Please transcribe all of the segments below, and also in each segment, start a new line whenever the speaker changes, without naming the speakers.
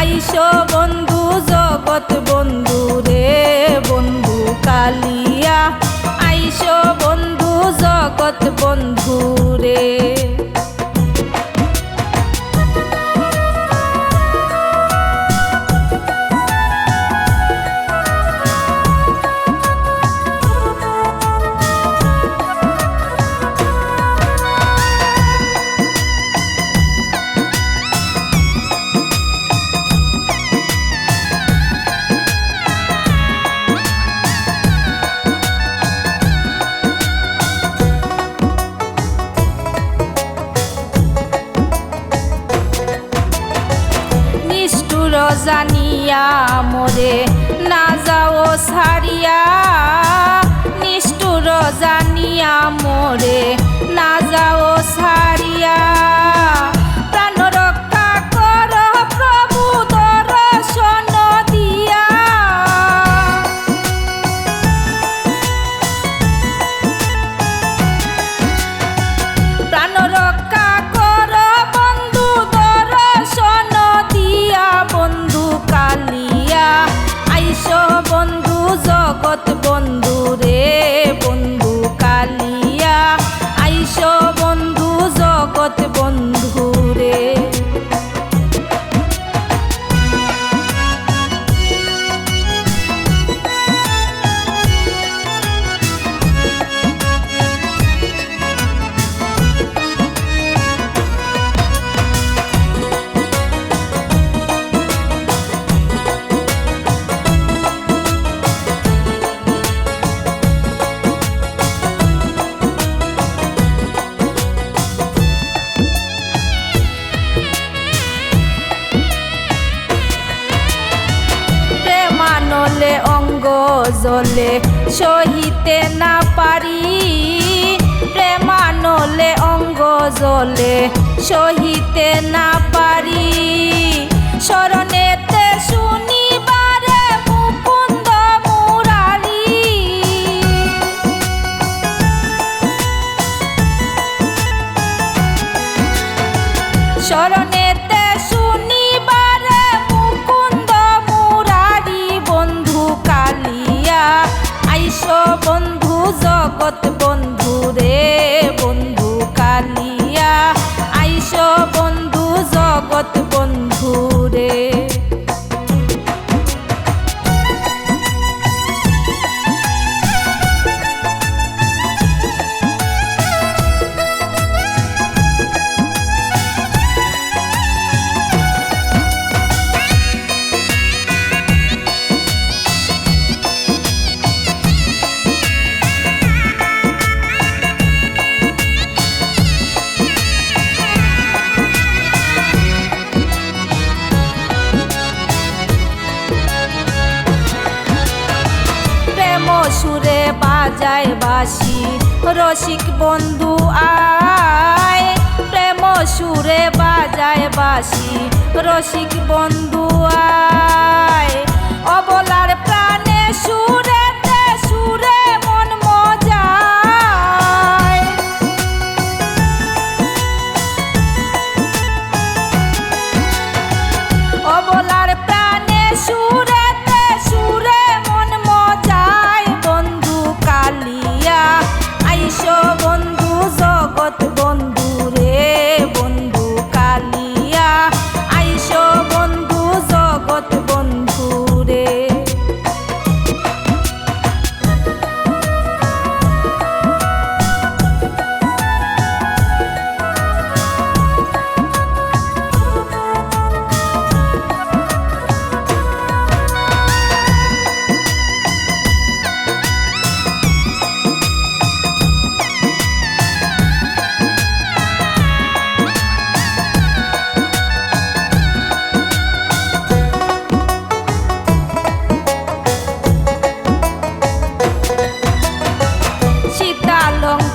আইসো বন্ধু জগৎ বন্ধু রে বন্ধু কালিয়া আইসো বন্ধু জগৎ বন্ধু রে। জানিয়া মোরে না যাও ছাড়িয়া নিষ্ঠুর জানিয়া মোরে না যাও ছাড়িয়া প্রাণ রক্ষা কর প্রভু দর্শন দিয়া প্রাণ রক্ষা কর বন্ধু দর্শন দিয়া বন্ধু কালিয়া আইসো বন্ধু জগৎ বন্ধু রে বন্ধু কালিয়া আইসো বন্ধু জগৎ বন্ধু রে। প্রেমানলে অঙ্গ জলে সহিতে না পারি প্রেমানলে অঙ্গ জলে সহিতে না পারি শরণেতে শুনিবারে মুকুন্দ মুরারি শরণেতে শুনিবারে মুকুন্দ মুরারি বন্ধু কালিয়া আইসো বন্ধু জগৎ বন্ধু রে বন্ধু কালিয়া আইসো বন্ধু জগৎ বন্ধু রে। সুরে বাজায় বাঁশি রসিক বন্ধু আয় প্রেম সুরে বাজায় বাঁশি রসিক বন্ধু আয় অবলার প্রাণে সুরেতে সুরে মন মজায় অবলার প্রাণে সুরেতে সুরে মন মজায় বন্ধু কালিয়া আইসো বন্ধু জগৎ বন্ধু রে বন্ধু কালিয়া আইসো বন্ধু জগৎ বন্ধু রে।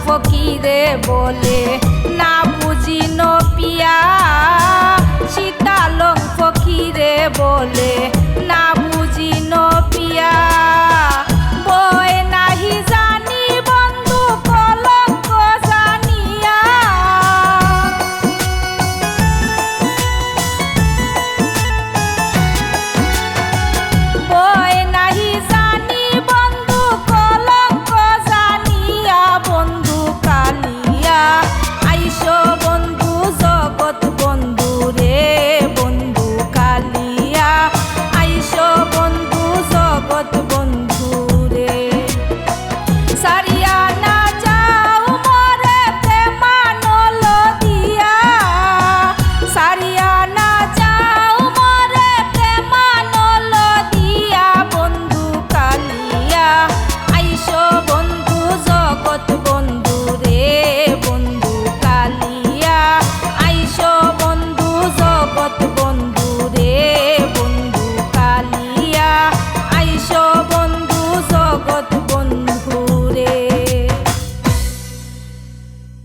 ফকিরে বলে না বুঝিনো পিয়া সীতালং ফকিরে বলে